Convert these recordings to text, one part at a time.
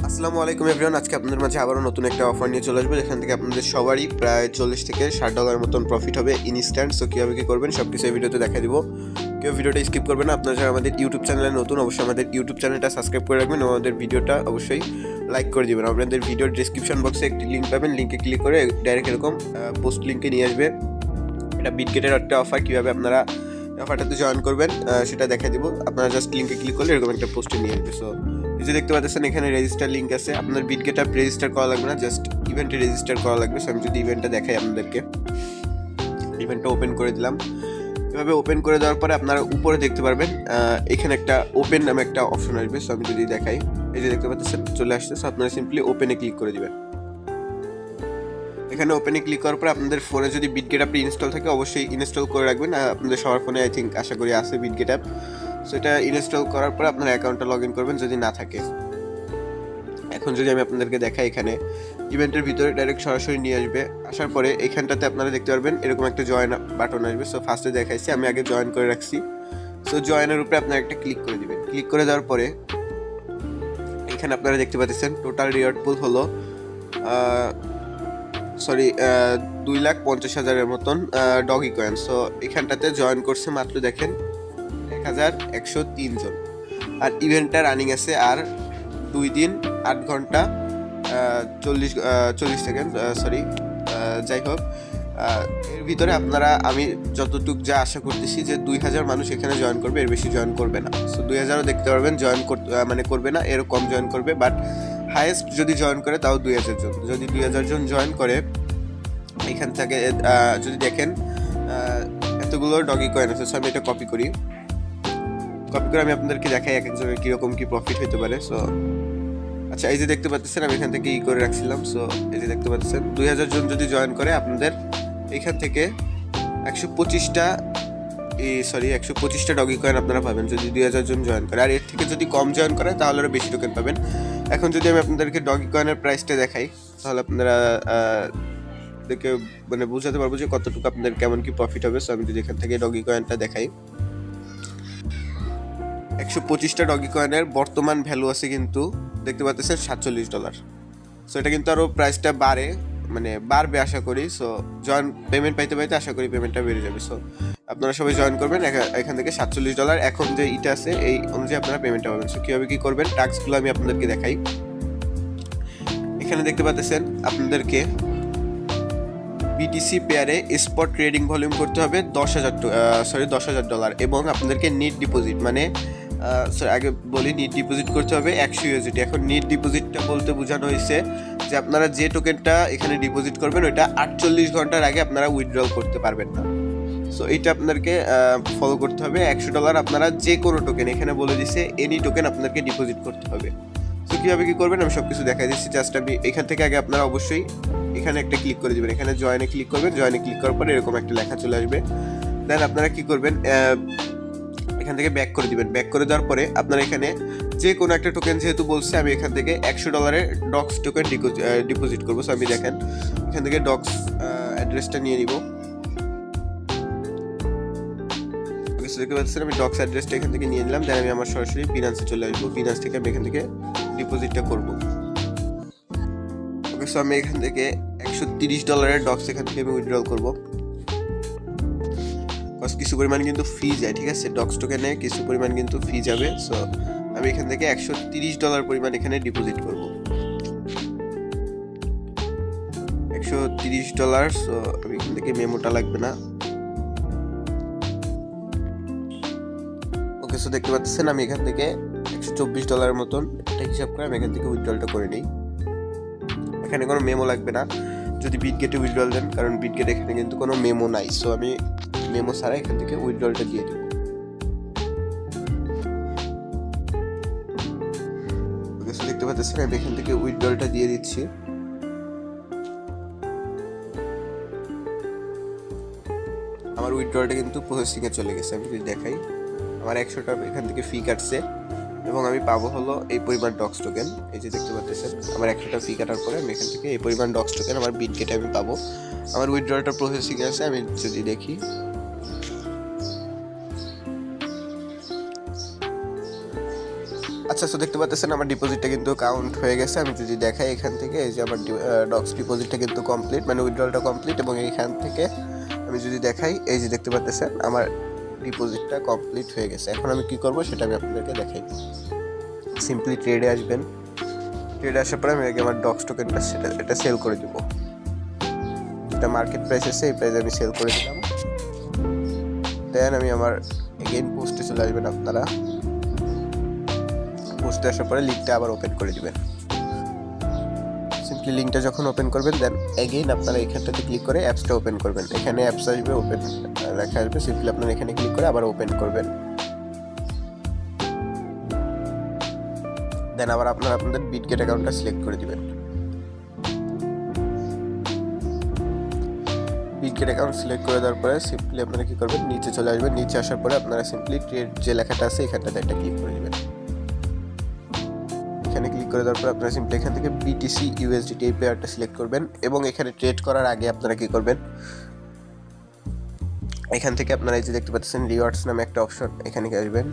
আসসালামু আলাইকুম এভরিওয়ান। আজকে আপনাদের মাঝে আবারও নতুন একটা অফার নিয়ে চলে আসবো, যেখান থেকে আপনাদের সবারই প্রায় $40 থেকে $60 মতন প্রফিট হবে ইনস্ট্যান্ট। সো কীভাবে কী করবেন সব কিছু এই ভিডিওতে দেখা দিব। কেউ ভিডিওটা স্কিপ করবেন না। আপনারা যারা আমাদের ইউটিউব চ্যানেলে নতুন, অবশ্যই আমাদের ইউটিউব চ্যানেলটা সাবস্ক্রাইব করে রাখবেন এবং আমাদের ভিডিওটা অবশ্যই লাইক করে দেবেন। আপনাদের ভিডিওর ডিসক্রিপশন বক্সে একটি লিঙ্ক পাবেন, লিঙ্কে ক্লিক করে ডাইরেক্ট এরকম পোস্ট লিঙ্কে নিয়ে আসবে। এটা বিটগেটের একটা অফার, কীভাবে আপনারা অফারটাতে জয়েন করবেন সেটা দেখা দিব। আপনারা জাস্ট লিঙ্কে ক্লিক করলে এরকম একটা পোস্টে নিয়ে আসবে। সো এই যে দেখতে পাচ্ছেন এখানে রেজিস্টার লিঙ্ক আছে। আপনার বিটগেট অ্যাপ রেজিস্টার করা লাগবে না, জাস্ট ইভেন্টে রেজিস্টার করা লাগবে। সো আমি যদি ইভেন্টটা দেখাই আপনাদেরকে, ইভেন্টটা ওপেন করে দিলাম। এভাবে ওপেন করে দেওয়ার পরে আপনারা উপরে দেখতে পারবেন এখানে একটা ওপেন নামে একটা অপশন আসবে। সো আমি যদি দেখাই, এই যে দেখতে পাচ্ছেন চলে আসছে। সো আপনারা সিম্পলি ওপেনে ক্লিক করে দিবেন। এখানে ওপেনে ক্লিক করার পর আপনাদের ফোনে যদি বিটগেট অ্যাপটি ইনস্টল থাকে অবশ্যই ইনস্টল করে রাখবেন। আপনাদের সবার ফোনে আই থিঙ্ক আশা করি আছে বিটগেট অ্যাপ। সো এটা ইনস্টল করার পর আপনার অ্যাকাউন্টটা লগ ইন করবেন যদি না থাকে। এখন যদি আমি আপনাদেরকে দেখাই, এখানে ইভেন্টের ভিতরে ডাইরেক্ট সরাসরি নিয়ে আসবে। আসার পরে এখানটাতে আপনারা দেখতে পারবেন এরকম একটা জয়েন বাটন আসবে। সো ফার্স্টে দেখাইছি, আমি আগে জয়েন করে রাখছি। সো জয়েনের উপরে আপনারা একটা ক্লিক করে দিবেন। ক্লিক করে দেওয়ার পরে এখানে আপনারা দেখতে পাচ্ছেন টোটাল রিওয়ার্ড পুল হলো 2,50,000-এর মতন ডগি কয়েন। সো এখানটাতে জয়েন করছে মাত্র দেখেন 1,103 জন। আর ইভেন্টটা রানিং আছে আর 2 দিন 8 ঘন্টা 40 সেকেন্ড, যাই হোক। এর ভিতরে আপনারা, আমি যতটুকু যা আশা করতেছি যে 2,000 মানুষ এখানে জয়েন করবে, এর বেশি জয়েন করবে না। সো 2,000ও দেখতে পারবেন জয়েন করবে না, এর কম জয়েন করবে। বাট হাইয়েস্ট যদি জয়েন করে তাও 2,000 জন। যদি 2,000 জন জয়েন করে এখান থেকে যদি দেখেন এতগুলো ডগি কয়েন আছে। সো আমি এটা কপি করে আমি আপনাদেরকে দেখাই এক একজনের কীরকম কী প্রফিট হতে পারে। সো আচ্ছা, এই যে দেখতে পাচ্ছেন আমি এখান থেকে করে রাখছিলাম। সো এই যে দেখতে পাচ্ছেন 2,000 জন যদি জয়েন করে আপনাদের এখান থেকে 125টা ডগি কয়েন আপনারা পাবেন যদি 2,000 জন জয়েন করে। আর এর থেকে যদি কম জয়েন করে তাহলে আরও বেশি টোকেন পাবেন। এখন যদি আমি আপনাদেরকে ডগি কয়েনের প্রাইসটা দেখাই তাহলে আপনারা দেখে বুঝাতে পারবো যে কতটুকু আপনাদের কেমন কি প্রফিট হবে। সো আমি যদি এখান থেকে ডগি কয়েনটা দেখাই, 125টা ডগি কয়েনের বর্তমান ভ্যালু আছে কিন্তু দেখতে পাচ্ছেন $47। সো এটা কিন্তু আরও প্রাইসটা বাড়বে আশা করি। সো পেমেন্ট পাইতে আশা করি পেমেন্টটা বেড়ে যাবে। সো আপনারা সবাই জয়েন করবেন। এখান থেকে $47 এখন যে ইটা আছে এই অনুযায়ী আপনারা পেমেন্টটা পাবেন। সো কীভাবে কী করবেন টাস্কগুলো আমি আপনাদেরকে দেখাই। এখানে দেখতে পাচ্ছেন আপনাদেরকে বিটিসি পেয়ারে স্পট ট্রেডিং ভলিউম করতে হবে $10,000 এবং আপনাদেরকে নিট ডিপোজিট আগে বলি, নিট ডিপোজিট করতে হবে 100 USDT। এখন নিট ডিপোজিটটা বলতে বোঝানো হয়েছে যে আপনারা যে টোকেনটা এখানে ডিপোজিট করবেন ওইটা 48 ঘন্টার আগে আপনারা উইথড্রল করতে পারবেন না। সো এইটা আপনাদেরকে ফলো করতে হবে। $100 আপনারা যে কোনো টোকেন, এখানে বলে দিছে এনি টোকেন আপনাদেরকে ডিপোজিট করতে হবে। সো কীভাবে কী করবেন আমি সব কিছু দেখাই দিচ্ছি। জাস্ট আমি এখান থেকে আগে আপনারা অবশ্যই এখানে একটা ক্লিক করে দেবেন। এখানে জয়েনে ক্লিক করবেন। জয়েনে ক্লিক করার পরে এরকম একটা লেখা চলে আসবে। দেন আপনারা কী করবেন, এখান থেকে ব্যাক করে দিবেন। ব্যাক করে দেওয়ার পরে আপনারা এখানে যে কোনো একটা টোকেন, যেহেতু বলছে আমি এখান থেকে $100 ডক্স টোকেন ডিপোজিট করবো। সো আমি দেখেন এখান থেকে ডক্স অ্যাড্রেসটা নিয়ে নিব। দেখতে পাচ্ছেন আমি ডক্স অ্যাড্রেসটা এখান থেকে নিয়ে নিলাম। দেন আমি আমার সরাসরি বিনান্সে চলে আসবো। বিনান্স থেকে আমি এখান থেকে ডিপোজিটটা করবো। ওকে, সো আমি এখান থেকে $130 ডক্স এখান থেকে আমি উইথড্রল করবো। কিছু পরিমাণ কিন্তু ফি যায়, ঠিক আছে, ডক্স টোকেনে কিছু পরিমাণ কিন্তু ফি যাবে। সো আমি এখান থেকে $130 পরিমাণ এখানে ডিপোজিট করব। $130। সো আমি এখান থেকে মেমোটা লাগবে না। ওকে, সো দেখতে পাচ্ছেন আমি এখান থেকে $124 মতন একটা হিসাব করে আমি এখান থেকে উইথড্রলটা করে নিই। এখানে কোনো মেমো লাগবে না যদি বিটগেটে উইথড্রল দেন, কারণ বিটগেট এখানে কিন্তু কোনো মেমো নাই। সো আমি মেমো ছাড়া এখান থেকে উইথড্রলটা দিয়ে দেব। দেখতে পাচ্ছেন আমি এখান থেকে উইথড্রলটা দিয়ে দিচ্ছি। আমার উইথড্রলটা কিন্তু প্রসেসিংয়ে চলে গেছে। আমি যদি দেখাই, আমার $100 এখান থেকে ফি কাটছে এবং আমি পাবো হলো এই পরিমাণ ডক্স টোকেন। এই যে দেখতে পাচ্ছেন আমার $100 ফি কাটার পরে আমি এখান থেকে এই পরিমাণ ডক্স টোকেন আমার বিটগেটে আমি পাবো। আমার উইথড্রলটা প্রসেসিংয়ে আছে। আমি যদি দেখি, আচ্ছা আচ্ছা, সো দেখতে পাচ্ছেন আমার ডিপোজিটটা কিন্তু কাউন্ট হয়ে গেছে। আমি যদি দেখাই এখান থেকে, এই যে আমার ডক্স ডিপোজিটটা কিন্তু কমপ্লিট, মানে উইথড্রলটা কমপ্লিট। এবং এইখান থেকে আমি যদি দেখাই, এই যে দেখতে পাচ্ছেন আমার ডিপোজিটটা কমপ্লিট হয়ে গেছে। এখন আমি কি করব সেটা আমি আপনাদেরকে দেখাই। সিম্পলি ট্রেডে আসবেন। ট্রেডে আসার পরে আমি আগে আমার ডক্স টোকেনটা এটা সেল করে দিব। এটা মার্কেট প্রাইস আছে, এই প্রাইসে আমি সেল করে দিলাম। দেন আমি আমার এগেইন পোস্টে চলে আসবেন। আপনারা পোস্টে আসার পরে লিঙ্কটা আবার ওপেন করে দিবেন। সিম্পলি লিঙ্কটা যখন ওপেন করবেন, দেন এগেইন আপনারা এখানটাতে ক্লিক করে অ্যাপসটা ওপেন করবেন। এখানে অ্যাপস আসবে, ওপেন লেখা আসবে। সিম্পলি আপনারা এখানে ক্লিক করে আবার ওপেন করবেন। দেন আবার আপনারা আপনাদের বিটগেট অ্যাকাউন্টটা সিলেক্ট করে দিবেন। বিটগেট অ্যাকাউন্ট সিলেক্ট করে দেওয়ার পরে সিম্পলি আপনারা কি করবেন, নিচে চলে আসবেন। নিচে আসার পরে আপনারা সিম্পলি ট্রেড যে লেখাটা আছে এখানটাতে একটা ক্লিক করে দিবেন। এখানে ক্লিক করে দেওয়ার পর আপনারা সিম্পলি এখান থেকে বিটিসি ইউএসডিটি এই পেয়ারটা সিলেক্ট করবেন। এবং এখানে ট্রেড করার আগে আপনারা কি করবেন, এখান থেকে আপনারা এই যে দেখতে পাচ্ছেন রিওয়ার্ডস নামে একটা অপশন, এখানে আসবেন।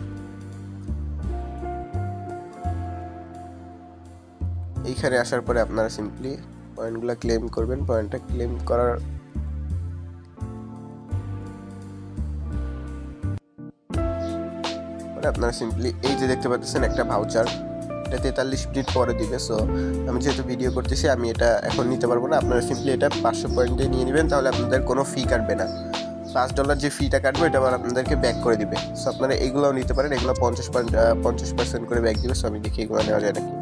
এইখানে আসার পরে আপনারা সিম্পলি পয়েন্টগুলো ক্লেম করবেন। পয়েন্টটা ক্লেম করার পরে আপনারা সিম্পলি এই যে দেখতে পাচ্ছেন একটা ভাউচার, এটা 43 মিনিট পরে দিবে। সো আমি যেহেতু ভিডিও করতেছি, আমি এটা এখন নিতে পারবো না। আপনারা সিম্পলি এটা 500 পয়েন্টে নিয়ে নেবেন, তাহলে আপনাদের কোনো ফি কাটবে না। $5 যে ফিটা কাটবে এটা আবার আপনাদেরকে ব্যাক করে দিবে। সো আপনারা এগুলোও নিতে পারেন, এগুলো 50% করে ব্যাক দিবে। সো আমি দেখি এগুলো নেওয়া যায় নাকি।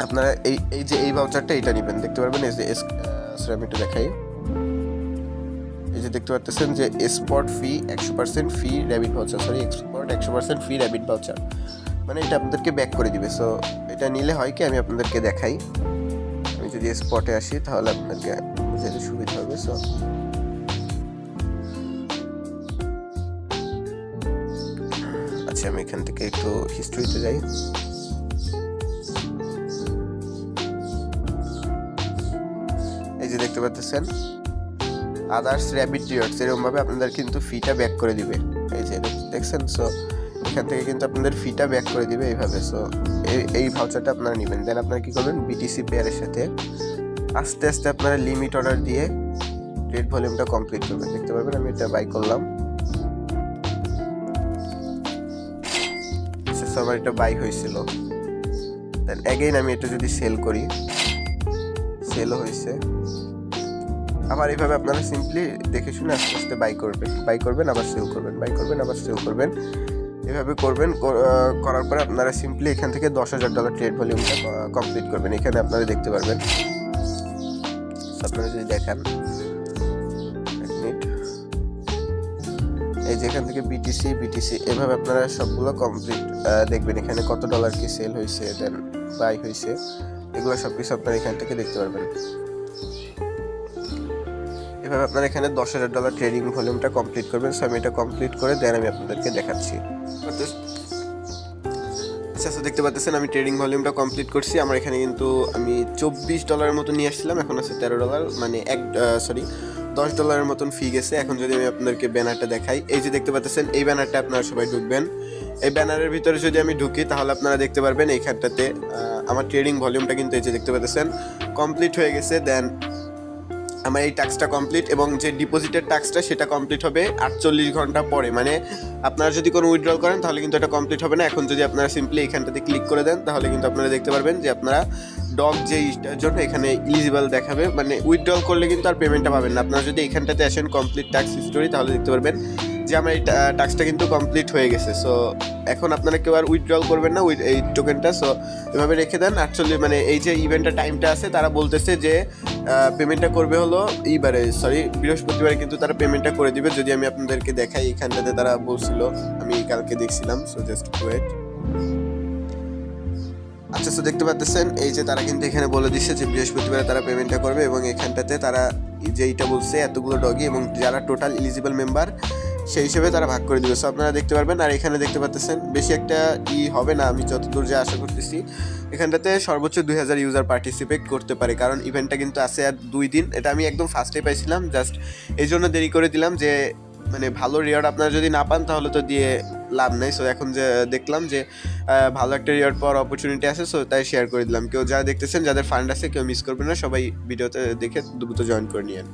আপনারা এই যে এই ভাউচারটা এটা নেবেন, দেখতে পারবেন। এই যে আমি একটু দেখাই, এই যে দেখতে পাচ্ছেন যে এক্সপোর্ট ফি 100% ফি র্যাবিট ভাউচার, সরি এক্সপোর্ট 100% ফি র্যাবিট ভাউচার, মানে এটা আপনাদেরকে ব্যাক করে দিবে। সো এটা নিলে হয় কি, আমি আপনাদেরকে দেখাই। আমি যদি স্পটে আসি তাহলে আপনাদেরকে বুঝতে সুবিধা হবে। সো আচ্ছা, আমি এখান থেকে একটু হিস্ট্রিতে যাই। এই যে দেখতে পাচ্ছেন আদার্স র্যাবিট রিওয়ার্ডস, এরকমভাবে আপনাদের কিন্তু ফিটা ব্যাক করে দিবে। এই যে দেখছেন, সো এখান থেকে কিন্তু আপনাদের ফিটা ব্যাক করে দিবে এইভাবে। সো এই ভাউচারটা আপনারা নেবেন। দেন আপনারা কি করবেন, বিটিসি পেয়ারের সাথে আস্তে আস্তে আপনারা লিমিট অর্ডার দিয়ে ট্রেড ভলিউমটা কমপ্লিট করবেন। দেখতে পারবেন আমি এটা বাই করলাম। সবার এটা বাই হয়েছিল। দেন অ্যাগেইন আমি এটা যদি সেল করি, সেলও হয়েছে। আবার এইভাবে আপনারা সিম্পলি দেখে শুনে আস্তে আস্তে বাই করবেন, আবার সেল করবেন, বাই করবেন, আবার সেল করবেন। এভাবে করবেন। করার পরে আপনারা সিম্পলি এখান থেকে $10,000 ট্রেড ভলিউমটা কমপ্লিট করবেন। এখানে আপনারা দেখতে পারবেন, আপনারা যদি দেখান, এই যে এখান থেকে বিটিসি এভাবে আপনারা সবগুলো কমপ্লিট দেখবেন। এখানে কত ডলার কি সেল হয়েছে, দেন বাই হয়েছে, এগুলো সব কিছু আপনারা এখান থেকে দেখতে পারবেন। এভাবে আপনারা এখানে $10,000 ট্রেডিং ভলিউমটা কমপ্লিট করবেন। সো আমি এটা কমপ্লিট করে দেন আমি আপনাদেরকে দেখাচ্ছি। আচ্ছা, দেখতে পাচ্ছেন আমি ট্রেডিং ভলিউমটা কমপ্লিট করছি। আমার এখানে কিন্তু আমি $24 মতো নিয়ে আসছিলাম, এখন আছে $13, মানে $10 মতন ফি গেছে। এখন যদি আমি আপনাদেরকে ব্যানারটা দেখাই, এই যে দেখতে পাচ্ছেন এই ব্যানারটা আপনারা সবাই ঢুকবেন। এই ব্যানারের ভিতরে যদি আমি ঢুকি তাহলে আপনারা দেখতে পারবেন এইখানটাতে আমার ট্রেডিং ভলিউমটা কিন্তু এই যে দেখতে পাচ্ছেন কমপ্লিট হয়ে গেছে। দেন আমার এই টাস্কটা কমপ্লিট, এবং যে ডিপোজিটের টাস্কটা সেটা কমপ্লিট হবে 48 ঘন্টা পরে। মানে আপনারা যদি কোনো উইথড্রল করেন তাহলে কিন্তু এটা কমপ্লিট হবে না। এখন যদি আপনারা সিম্পলি এখানটাতে ক্লিক করে দেন তাহলে কিন্তু আপনারা দেখতে পারবেন যে আপনারা ডগ যে ইটার জন্য এখানে ইলিজিবল দেখাবে, মানে উইথড্রল করলে কিন্তু আর পেমেন্টটা পাবেন না। আপনারা যদি এখানটাতে আসেন কমপ্লিট টাস্ক হিস্টোরি, তাহলে দেখতে পারবেন যে আমার এই টাস্কটা কিন্তু কমপ্লিট হয়ে গেছে। সো এখন আপনারা কেউ আর উইথড্রল করবেন না এই টোকেনটা। সো এভাবে রেখে দেন। অ্যাকচুয়ালি মানে এই যে ইভেন্টের টাইমটা আছে, তারা বলতেছে যে পেমেন্টটা করবে হলো বৃহস্পতিবারে কিন্তু তারা পেমেন্টটা করে দিবে। যদি আমি আপনাদেরকে দেখাই, এখানটাতে তারা বলছিল, আমি কালকে দেখছিলাম। So just wait. আচ্ছা, সো দেখতে পাচ্ছেন এই যে তারা কিন্তু এখানে বলে দিচ্ছে যে বৃহস্পতিবারে তারা পেমেন্টটা করবে, এবং এখানটাতে তারা যে এইটা বলছে এতগুলো ডগি এবং যারা টোটাল এলিজিবল মেম্বার সেই হিসেবে তারা ভাগ করে দিবে। সো আপনারা দেখতে পারবেন। আর এখানে দেখতে পাচ্ছেন বেশি একটা হবে না, আমি যতদূর যা আশা করতেছি এখানটাতে সর্বোচ্চ 2000 ইউজার পার্টিসিপেট করতে পারে, কারণ ইভেন্টটা কিন্তু আছে আর 2 দিন। এটা আমি একদম ফার্স্টে পাইছিলাম, জাস্ট এই জন্য দেরি করে দিলাম যে মানে ভালো রিওয়ার্ড আপনারা যদি না পান তাহলে তো দিয়ে লাভ নাই। সো এখন যে দেখলাম যে ভালো একটা রিওয়ার্ড পাওয়ার অপরচুনিটি আছে, সো তাই শেয়ার করে দিলাম। কেউ যারা দেখতেছেন, যাদের ফান্ড আছে, কেউ মিস করবেন না, সবাই ভিডিওতে দেখে দ্রুত জয়েন করে নিয়েন।